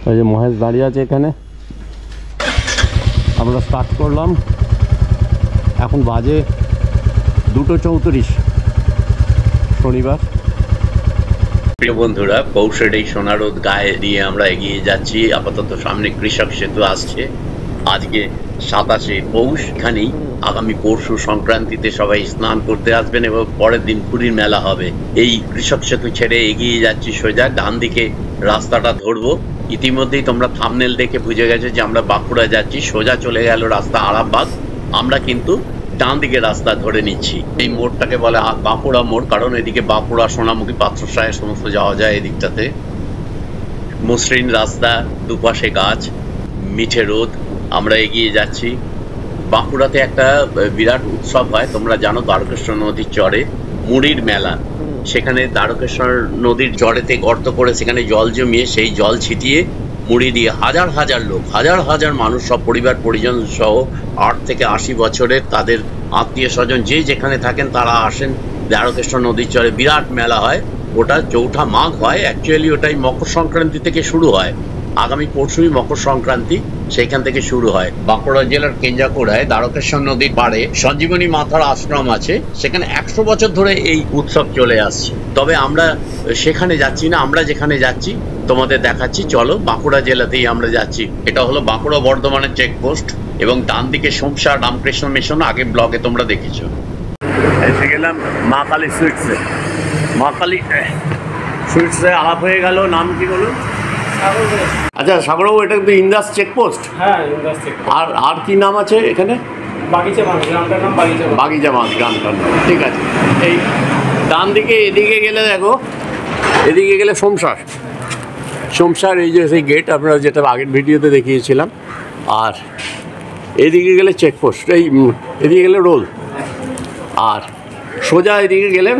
ওই যে মহেশ দাঁড়িয়ে আছে এখানে। আমরা স্টার্ট করলাম, এখন বাজে 2:34 শনিবার। প্রিয় বন্ধুরা, পৌষের এই সোনা রোদ গায়ে দিয়ে আমরা এগিয়ে যাচ্ছি। আপাতত সামনে কৃষক সেতু আসছে। আজকে 27শে পৌষ। এখানেই আগামী পরশু সংক্রান্তিতে সবাই স্নান করতে আসবেন এবং পরের দিন পুরীর মেলা হবে। এই কৃষক সেতু ছেড়ে এগিয়ে যাচ্ছি সোজা। ডান দিকে রাস্তাটা ধরবো। ইতিমধ্যেই তোমরা থাম্বনেল দেখে বুঝে গেছো যে আমরা বাঁকুড়া যাচ্ছি। সোজা চলে গেল রাস্তা আরামবাগ, আমরা কিন্তু ডান দিকে রাস্তা ধরে নিচ্ছি। এই মোড়টাকে বলে বাঁকুড়া মোড়, কারণ এদিকে বাঁকুড়া, সোনামুখী, পাত্রসায় সমস্ত যাওয়া যায় এদিকটাতে। মসৃণ রাস্তা, দুপাশে গাছ, মিঠে রোদ। আমরা এগিয়ে যাচ্ছি। বাঁকুড়াতে একটা বিরাট উৎসব হয়, তোমরা জানো, দ্বারকেশ্বর নদীর চরে মুড়ির মেলা। সেখানে দ্বারকেশ্বর নদীর চরেতে গর্ত করে সেখানে জল জমিয়ে সেই জল ছিটিয়ে মুড়ি দিয়ে হাজার হাজার লোক, হাজার হাজার মানুষ, সব পরিবার পরিজন সহ 8 থেকে 80 বছরের তাদের আত্মীয় স্বজন যে যেখানে থাকেন তারা আসেন দ্বারকেশ্বর নদীর চরে। বিরাট মেলা হয়। ওটা 4ঠা মাঘ হয়। অ্যাকচুয়ালি ওটাই মকর সংক্রান্তি থেকে শুরু হয়। আগামী পরশুই মকর সংক্রান্তি, সেইখান থেকে শুরু হয়। বাঁকুড়া জেলার কেঞ্জাকুড়ায় দ্বারকেশ্বর নদীর পাড়ে সঞ্জীবনী মাতার আশ্রম আছে। সেখানে 100 বছর ধরে এই উৎসব চলে আসছে। তবে আমরা সেখানে যাচ্ছি না, আমরা যেখানে যাচ্ছি তোমাদের দেখাচ্ছি। চলো, বাঁকুড়া জেলাতেই আমরা যাচ্ছি। এটা হলো বাঁকুড়া বর্ধমানের চেকপোস্ট এবং ডান দিকে সোমসা রামকৃষ্ণ মিশন, আগে ব্লগে তোমরা দেখেছো। এসে গেলাম মা কালী সুইটসে। মা কালী সুইটসে আলাপ হয়ে গেল। নাম কি বলুন? আচ্ছা সাগরবাবু, এটা কিন্তু ইন্দাস চেকপোস্ট। হ্যাঁ, ইন্দাস চেকপোস্ট। আর কি নাম আছে এখানে? বাগিচা মাঠ, গ্রামটার নাম বাগিচা মাঠ। বাগিচা মাঠ গ্রামটার নাম, ঠিক আছে। এই ডান দিকে এদিকে গেলে দেখো, এদিকে গেলে সোমসার এই যে সেই গেট আপনারা যেটা আগের ভিডিওতে দেখিয়েছিলাম। আর এদিকে গেলে চেকপোস্ট, এদিকে গেলে রোল, আর সোজা এদিকে গেলে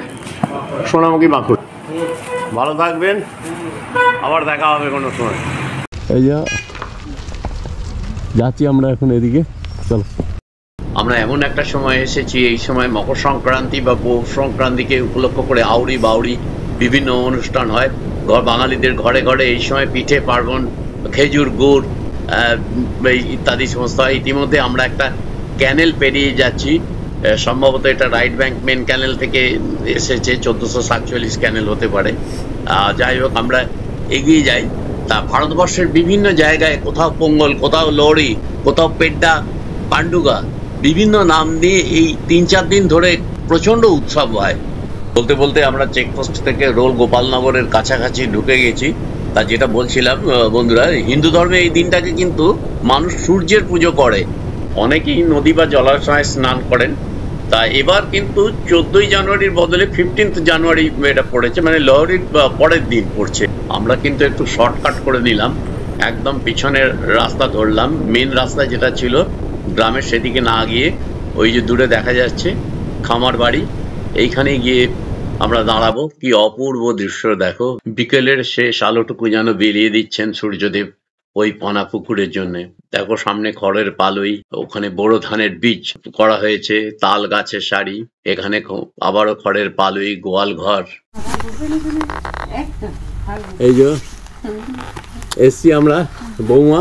সোনামুখী বাঁকুড়া। ভালো থাকবেন, আবার দেখা হবে কোনো সময়। এই যে যাচ্ছি আমরা এখন এদিকে, চলো। আমরা এমন একটা সময় এসেছি, এই সময় মকর সংক্রান্তি বা পৌষ সংক্রান্তিকে উপলক্ষ করে আউড়ি বাউড়ি বিভিন্ন অনুষ্ঠান হয়। বাঙালিদের ঘরে ঘরে এই সময় পিঠে পার্বণ, খেজুর গুড় ইত্যাদি সমস্ত হয়। ইতিমধ্যে আমরা একটা ক্যানেল পেরিয়ে যাচ্ছি। সম্ভবত এটা রাইট ব্যাংক মেন ক্যানেল থেকে এসেছে, 1447 ক্যানেল হতে পারে। যাই হোক, আমরা এগিয়ে যাই। তা ভারতবর্ষের বিভিন্ন জায়গায় কোথাও পোঙ্গল, কোথাও লোহড়ি, কোথাও পেড্ডা, পান্ডুগা, বিভিন্ন নাম দিয়ে এই 3-4 দিন ধরে প্রচণ্ড উৎসব হয়। বলতে বলতে আমরা চেকপোস্ট থেকে রোল গোপালনগরের কাছাকাছি ঢুকে গেছি। তা যেটা বলছিলাম বন্ধুরা, হিন্দু ধর্মে এই দিনটাকে কিন্তু মানুষ সূর্যের পুজো করে। অনেকেই নদী বা জলাশয়ে স্নান করেন। তা এবার কিন্তু 14ই জানুয়ারির বদলে 15 জানুয়ারি এটা পড়েছে, মানে লোহড়ির পরের দিন পড়ছে। আমরা কিন্তু একটু শর্টকাট করে নিলাম, একদম পিছনের রাস্তা ধরলাম। মেন রাস্তা যেটা ছিল গ্রামের, সেদিকে না গিয়ে ওই যে দূরে দেখা যাচ্ছে খামার বাড়ি, এইখানে গিয়ে আমরা দাঁড়াবো। কি অপূর্ব দৃশ্য দেখো! বিকেলের শেষ আলোটুকু যেন বেরিয়ে দিচ্ছেন সূর্যদেব ওই পানা পুকুরের জন্য। দেখো সামনে খড়ের পালই, ওখানে বোরো ধানের বীজ করা হয়েছে, তাল গাছের সারি, এখানে আবারও খড়ের পালই, গোয়াল ঘর। এই যে এসছি আমরা, বৌমা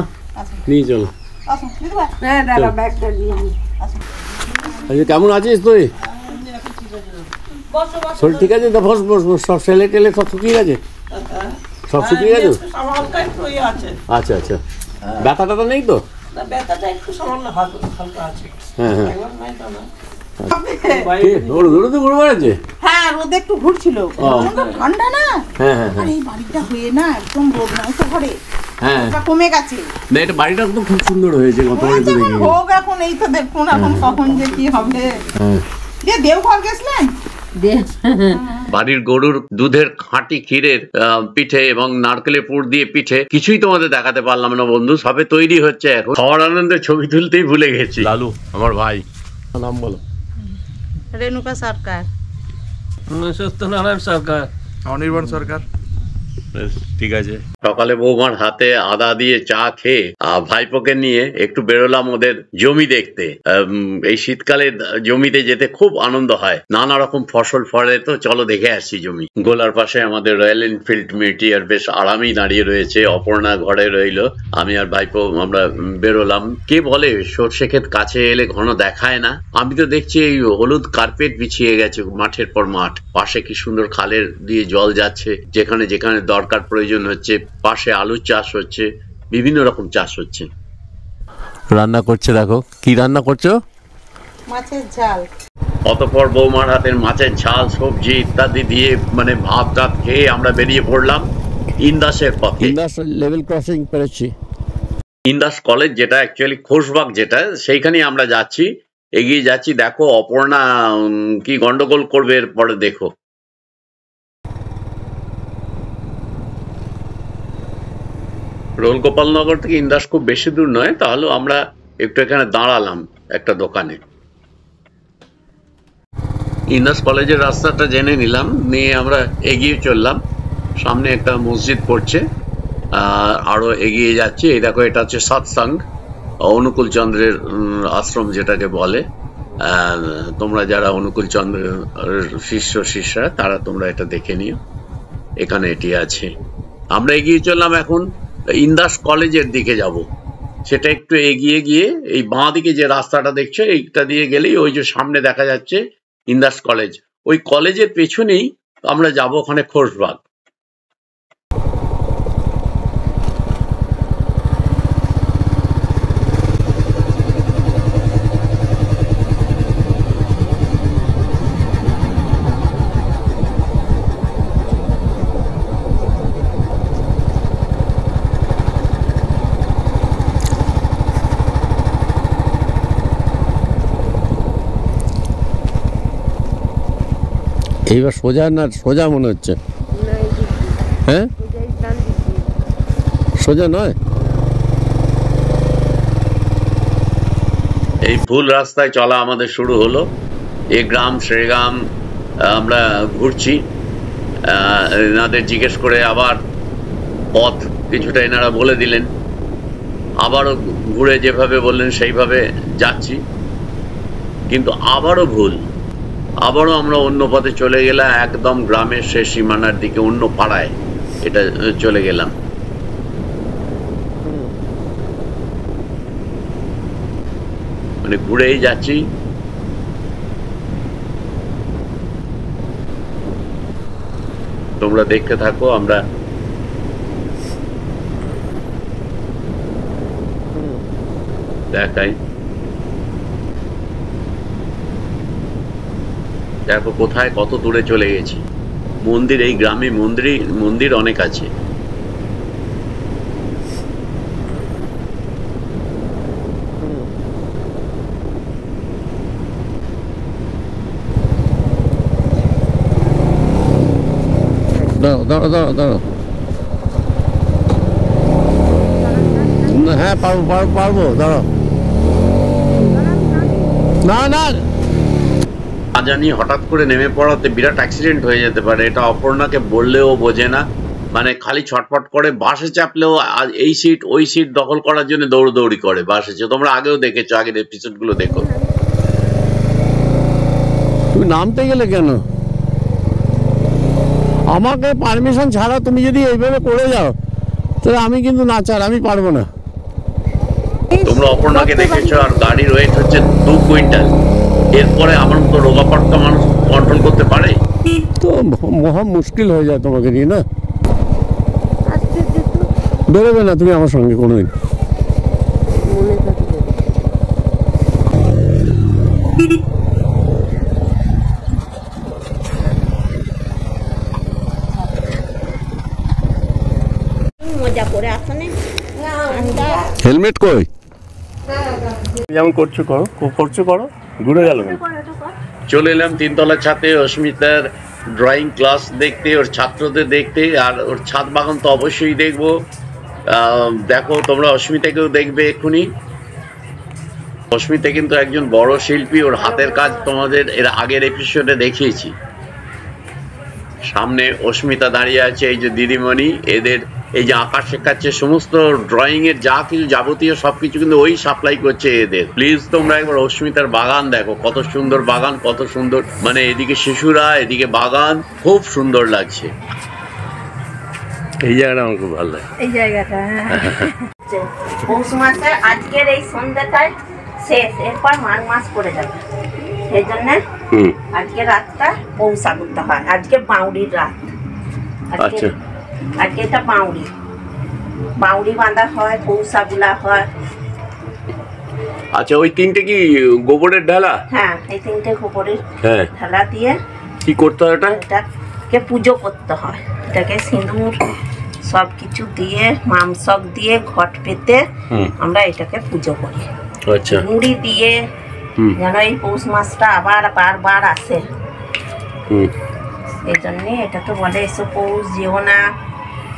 নিয়ে চলো। কেমন আছিস তুই? শরীর ঠিক আছে তো? বস বস বস, সব সেলে টেলে সব শুকিয়ে গেছে? সব শুকিয়ে গেছে? আচ্ছা আচ্ছা, ব্যথা ট্যাথা নেই তো? হ্যাঁ হ্যাঁ, হ্যাঁ, রোদে একটু ঘুরছিল, ঠান্ডা না। হ্যাঁ হ্যাঁ, এই বাড়িটা হয়ে না একদম রোদ নাই তো ঘরে, হ্যাঁ কমে গেছে। না, এটা বাড়িটা তো খুব সুন্দর হয়েছে গতবারে তো দেখি। হোক, এখন এই তো দেখুন এখন কখন যে কি হবে। যে দেওঘর গেছিলেন? বাড়ির গরুর দুধের খাঁটি ক্ষীরের পিঠে এবং নারকেলের পুর দিয়ে পিঠে, কিছুই তোমাদের দেখাতে পারলাম না বন্ধু। সবে তৈরি হচ্ছে এখন। খাওয়ার আনন্দে ছবি তুলতেই ভুলে গেছি। লালু আমার ভাই। নাম বলো। রেণুকা সরকার। সত্যনারায়ণ সরকার। অনির্বাণ সরকার। ঠিক আছে। সকালে বৌমার হাতে আদা দিয়ে চা খেয়ে ভাইপোকে নিয়ে একটু বেরোলাম ওদের জমি দেখতে। এই শীতকালে জমিতে যেতে খুব আনন্দ হয়, নানা রকম ফসল ফলে, তো চলো দেখে আসছি জমি। গোলার পাশে আমাদের রয়্যাল এনফিল্ড মেটিয়ার বেশ আরামেই দাঁড়িয়ে রয়েছে, অপর্ণা ঘরে রইলো, আমি আর ভাইপো আমরা বেরোলাম। কে বলে সর্ষে ক্ষেত কাছে এলে ঘন দেখায় না, আমি তো দেখছি এই হলুদ কার্পেট বিছিয়ে গেছে মাঠের পর মাঠ, পাশে কি সুন্দর খালের দিয়ে জল যাচ্ছে, যেখানে যেখানে দরকার প্রয়োজন হচ্ছে, পাশে আলুর চাষ হচ্ছে, বিভিন্ন রকম চাষ হচ্ছে। রান্না করছে, দেখো কি রান্না করছো? মাছের ঝাল। অতঃপর বৌমার হাতের মাছের ঝাল, সবজি ইত্যাদি দিয়ে মানে ভাত টাত খেয়ে আমরা বেরিয়ে পড়লাম ইন্দাসের পথে। ইন্দাস লেভেল ক্রসিং পেরেছি। ইন্দাস কলেজ, যেটা অ্যাকচুয়ালি খোশবাগ, যেটা সেইখানেই আমরা যাচ্ছি, এগিয়ে যাচ্ছি। দেখো অপর্ণা কি গন্ডগোল করবে এরপরে, দেখো। রোলগোপালনগর থেকে ইন্দাস খুব বেশি দূর নয়, তাহলে আমরা একটু এখানে দাঁড়ালাম একটা দোকানে। ইন্দাস কলেজের রাস্তাটা জেনে নিলাম, নিয়ে আমরা এগিয়ে চললাম। সামনে একটা মসজিদ পড়ছে, আরো এগিয়ে যাচ্ছি। এই দেখো, এটা হচ্ছে সৎসঙ্গ, অনুকূল চন্দ্রের আশ্রম যেটাকে বলে। তোমরা যারা অনুকূল চন্দ্রের শিষ্যরা, তারা তোমরা এটা দেখে নিও, এখানে এটি আছে। আমরা এগিয়ে চললাম এখন ইন্দাস কলেজের দিকে যাব। সেটা একটু এগিয়ে গিয়ে এই বাঁ দিকে যে রাস্তাটা দেখছো, এইটা দিয়ে গেলেই ওই যে সামনে দেখা যাচ্ছে ইন্দাস কলেজ, ওই কলেজের পেছনেই আমরা যাব ওখানে খোশবাগ। এইবার সোজা না সোজা মনে হচ্ছে? হ্যাঁ, সোজা নয়। এই ভুল রাস্তায় চলা আমাদের শুরু হলো। এ গ্রাম সে গ্রাম আমরা ঘুরছি, এনাদের জিজ্ঞেস করে আবার পথ কিছুটা এনারা বলে দিলেন, আবারও ঘুরে যেভাবে বললেন সেইভাবে যাচ্ছি, কিন্তু আবারও ভুল। আবারও আমরা অন্য পথে চলে গেলাম, একদম গ্রামের শেষ সীমানার দিকে, অন্য পাড়ায় এটা চলে গেলাম। মানে ঘুরেই যাচ্ছি। তোমরা দেখতে থাকো, আমরা দেখাই। দেখো কোথায় কত দূরে চলে গেছি। মন্দির, এই গ্রামে মন্দির অনেক আছে। দাঁড়াও দাঁড়াও দাঁড়াও দাঁড়াও। হ্যাঁ, পারবো পারবো পারবো, দাঁড়াও। না না, জানি হঠাৎ করে নেমে পড়াতে বিরাট অ্যাক্সিডেন্ট হয়ে যেতে পারে, এটা অপর্ণাকে বললেও বোঝে না। মানে খালি ছটফট করে, বাসে চাপলেও এই সিট ওই সিট দখল করার জন্য দৌড়দৌড়ি করে বাসে। তোমরা আগেও দেখেছো, আগের এপিসোড গুলো দেখো। তুমি নামতে গেলে কেন? আমাকে পারমিশন ছাড়া তুমি যদি এইভাবে করে যাও, তাহলে আমি কিন্তু না, ছাড় আমি পারবো না। তোমরা অপর্ণাকে দেখেছো, আর গাড়ির ওয়েট হচ্ছে 2 কুইন্টাল। এরপরে আমার মতো রোগাপাট্টা মানুষ কন্ট্রোল করতে পারে? তো মহা মুশকিল হয়ে যায় তোমাকে নিয়ে, না? বেরোবে না তুমি আমার সঙ্গে কোনোদিন। মজা করে আসনে হেলমেট কই? যেমন করছো করো, করছো করো, ঘুরে গেল। চলে এলাম 3 তলার ছাদে অস্মিতার ড্রয়িং ক্লাস দেখতে, ওর ছাত্রদের দেখতে, আর ওর ছাদ বাগান তো অবশ্যই দেখবো। দেখো তোমরা অস্মিতাকেও দেখবে এক্ষুনি। অস্মিতা কিন্তু একজন বড় শিল্পী, ওর হাতের কাজ তোমাদের এর আগের এপিসোডে দেখিয়েছি। সামনে অস্মিতা দাঁড়িয়ে আছে, এই যে দিদিমণি, এদের এই যে আঁকা শেখাচ্ছে, সমস্ত ড্রয়িং এর যা কিছু যাবতীয় সবকিছু কিন্তু ওই সাপ্লাই করছে এদের। প্লিজ তোমরা একবার অস্মিতার বাগান দেখো, কত সুন্দর বাগান, কত সুন্দর, মানে এদিকে শিশুরা, এদিকে বাগান, খুব সুন্দর লাগছে। এই জায়গাটা আমার খুব ভালো লাগে, এই জায়গাটা। পৌষ মাসে আজকের এই সন্ধ্যাটায় শেষ, এরপর মাঘ মাস পড়ে যাবে। সেই জন্য আজকে রাতটা পৌষা করতে হয়, আজকে বাউড়ির রাত। আচ্ছা, আজকে এটা বাউড়ি, বাউড়ি বাঁধা হয়, পৌষা গুলা হয়। আচ্ছা, ওই তিনটে কি গোবরের ঢালা? হ্যাঁ, এই তিনটে গোবরের ঢালা দিয়ে কি করতে হয়? এটাকে পুজো করতে হয়। এটাকে সিঁদুর সব কিছু দিয়ে, মামসক দিয়ে, ঘট পেতে আমরা এটাকে পুজো করি। আচ্ছা, মুড়ি দিয়ে, যেন এই পৌষ মাসটা আবার বারবার আসে। এই জন্যে এটা তো বলে এসো পৌষ যেও না,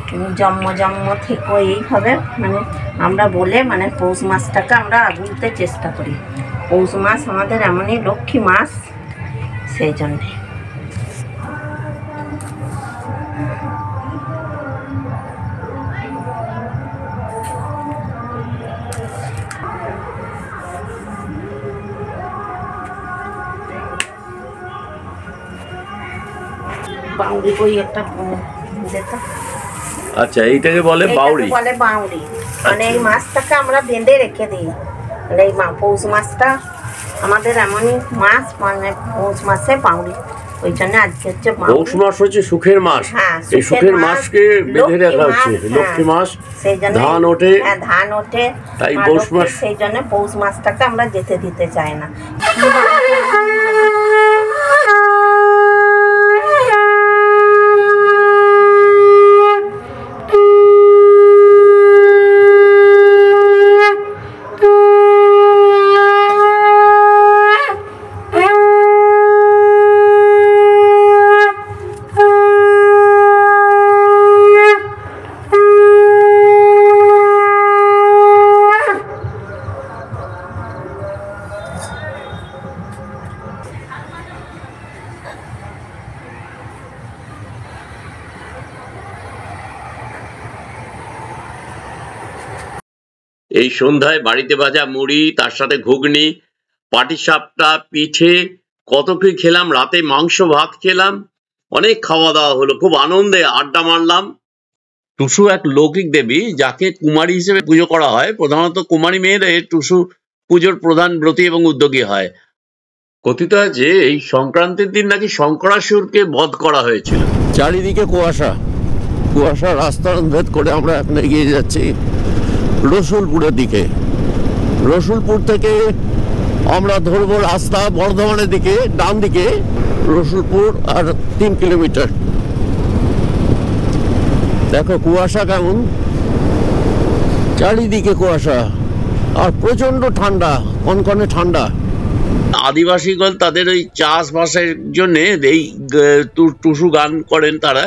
তুমি জন্ম জন্ম থেকো, এইভাবে মানে আমরা বলে মানে পৌষ মাসটাকে আমরা আগুনতে চেষ্টা করি। পৌষ মাস আমাদের এমনই লক্ষ্মী মাস, সেই জন্যে। বাউড়ি বই একটা যেটা, আচ্ছা, এইটাকে বলে বাউড়ি, বলে বাউড়ি। মানে এই মাছটাকে আমরা বেঁধে রেখে দিই, মানে এই পৌষ মাসটা আমাদের এমনই মাস, মানে পৌষ মাসে বাউড়ি। ওই জন্য আজকে হচ্ছে পৌষ মাস হচ্ছে সুখের মাস। এই সুখের মাসকে বেঁধে রাখা হচ্ছে, লক্ষ্মী মাস। সেই জন্য ধান ওঠে, ধান ওঠে, তাই পৌষ মাস। সেই জন্য পৌষ মাসটাকে আমরা যেতে দিতে চাই না। এই সন্ধ্যায় বাড়িতে ভাজা মুড়ি, তার সাথে ঘুগনি, পাটিসাপটা, পিঠে, কত কি খেলাম। রাতে মাংস ভাত খেলাম, অনেক খাওয়া দাওয়া হলো, খুব আনন্দে আড্ডা মারলাম। টুসু এক লৌকিক দেবী, যাকে কুমারী হিসেবে পুজো করা হয়। প্রধানত কুমারী মেয়েদের টুসু পুজোর প্রধান ব্রতী এবং উদ্যোগী হয়। কথিত আছে এই সংক্রান্তির দিন নাকি শঙ্করাসুরকে বধ করা হয়েছিল। চারিদিকে কুয়াশা, কুয়াশা রাস্তা ভেদ করে আমরা এখন এগিয়ে যাচ্ছি রসুলপুরের দিকে। রসুলপুর থেকে আমরা ধরবো রাস্তা বর্ধমানের দিকে, ডান দিকে রসুলপুর আর 3 কিলোমিটার। দেখো কুয়াশা কেমন, চারিদিকে কুয়াশা আর প্রচন্ড ঠান্ডা, কনকনে ঠান্ডা। আদিবাসীগণ তাদের ওই চাষবাসের জন্য এই টুসু গান করেন তারা।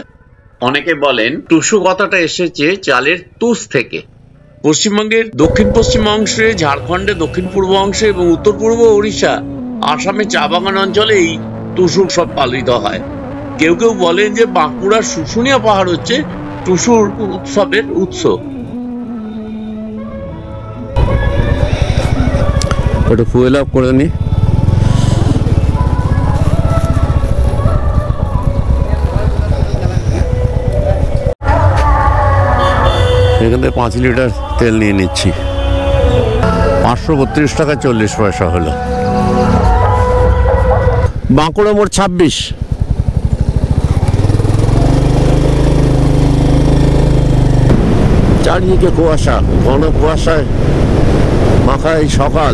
অনেকে বলেন টুসু কথাটা এসেছে চালের তুষ থেকে। পশ্চিমবঙ্গের দক্ষিণ পশ্চিম অংশে, ঝাড়খণ্ডের দক্ষিণ পূর্ব অংশে এবং উত্তর পূর্ব ওড়িশা, আসামে চা বাগান অঞ্চলে এই টুসু উৎসব পালিত হয়। কেউ কেউ বলেন যে বাঁকুড়ার শুশুনিয়া পাহাড় হচ্ছে টুসুর উৎসবের উৎস। একটু ফুয়েল আপ করে নি। এখান থেকে 5 লিটার তেল নিয়ে নিচ্ছি, 532 টাকা 40 পয়সা হলো। বাঁকুড়া মোড় 26। চারিদিকে কুয়াশা, ঘন কুয়াশায় মাখা এই সকাল,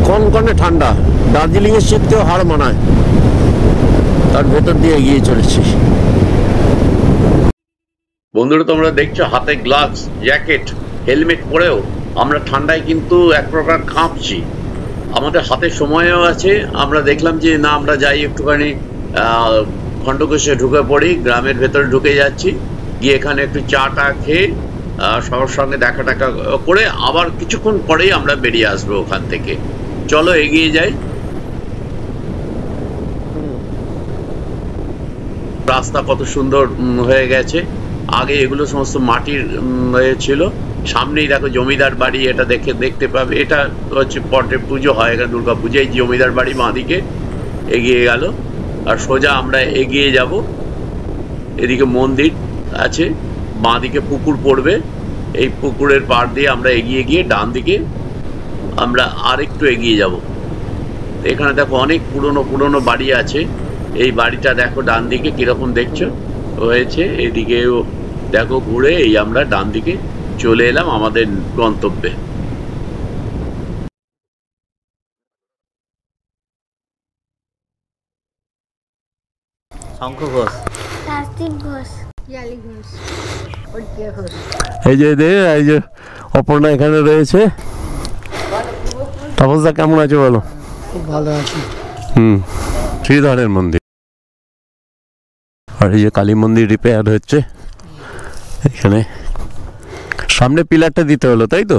কনকনে ঠান্ডা। দার্জিলিংয়ের শীতকেও হার মানায়, তার ভেতর দিয়ে এগিয়ে চলেছি। বন্ধুরা, তোমরা দেখছো হাতে গ্লাভস, জ্যাকেট, হেলমেট পরেও আমরা ঠান্ডায় কিন্তু এক প্রকার কাঁপছি। আমাদের হাতে সময়ও আছে। আমরা দেখলাম যে না, আমরা যাই একটুখানি খণ্ডকোষে ঢুকে পড়ি, গ্রামের ভেতরে ঢুকে যাচ্ছি, গিয়ে এখানে একটু চা টা খেয়ে সবার সঙ্গে দেখা টাকা করে আবার কিছুক্ষণ পরেই আমরা বেরিয়ে আসবো ওখান থেকে। চলো এগিয়ে যাই। রাস্তা কত সুন্দর হয়ে গেছে। আগে এগুলো সমস্ত মাটির ছিল। সামনেই দেখো জমিদার বাড়ি, এটা দেখতে পাবে। এটা হচ্ছে পটে পুজো হয় এখানে, দুর্গা পুজো। এই জমিদার বাড়ি বাঁদিকে এগিয়ে গেল, আর সোজা আমরা এগিয়ে যাব। এদিকে মন্দির আছে, বাঁদিকে পুকুর পড়বে। এই পুকুরের পাড় দিয়ে আমরা এগিয়ে গিয়ে ডান দিকে আমরা আর একটু এগিয়ে যাব। এখানে দেখো অনেক পুরনো বাড়ি আছে। এই বাড়িটা দেখো ডান দিকে কিরকম দেখছো হয়েছে। এদিকেও দেখো ঘুরে এই আমরা ডান দিকে চলে এলাম আমাদের গন্তব্যে। শঙ্খ ঘোষ, কার্তিক ঘোষ, পিয়ালি ঘোষ, ঐক্য ঘোষ। এই যে অপর্ণা এখানে রয়েছে। তাপসদা কেমন আছে বলো? খুব ভালো আছি। শ্রীধরের মন্দির, আর এই যে কালী মন্দির রিপেয়ার হচ্ছে এখানে। সামনে পিলারটা দিতে হলো, তাই তো?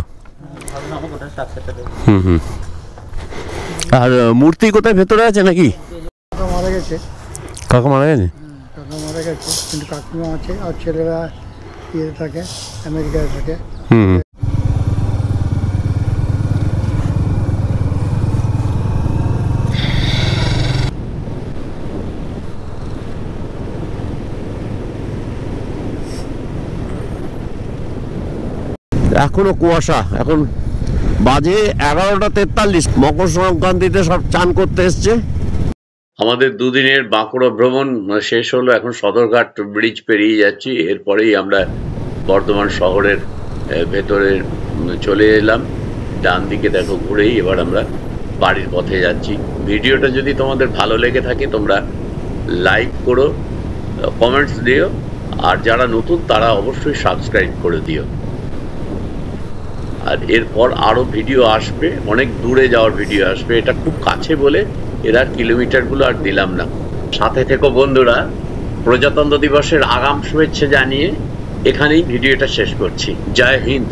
আর মূর্তি কোথায় ভেতরে আছে নাকি? কাকা মারা গেছে। কাকা মারা গেছে? কাকা মারা গেছে, কিন্তু কাকিমা আছে, আর ছেলেরা ইয়ে থাকে, আমেরিকায় থাকে। এখনো কুয়াশা। এখন বাজে 11:43। মকর সংক্রান্তিতে সব চান করতে এসছে। আমাদের দুদিনের বাঁকুড়া ভ্রমণ শেষ হলো। এখন সদরঘাট ব্রিজ পেরিয়ে যাচ্ছি। এরপরেই আমরা বর্ধমান শহরের ভেতরে চলে এলাম। ডান দিকে দেখো ঘুরেই এবার আমরা বাড়ির পথে যাচ্ছি। ভিডিওটা যদি তোমাদের ভালো লেগে থাকে তোমরা লাইক করো, কমেন্টস দিও, আর যারা নতুন তারা অবশ্যই সাবস্ক্রাইব করে দিও। আর এরপর আরও ভিডিও আসবে, অনেক দূরে যাওয়ার ভিডিও আসবে। এটা খুব কাছে বলে এরা কিলোমিটারগুলো আর দিলাম না। সাথে থেকো বন্ধুরা। প্রজাতন্ত্র দিবসের আগাম শুভেচ্ছা জানিয়ে এখানেই ভিডিওটা শেষ করছি। জয় হিন্দ।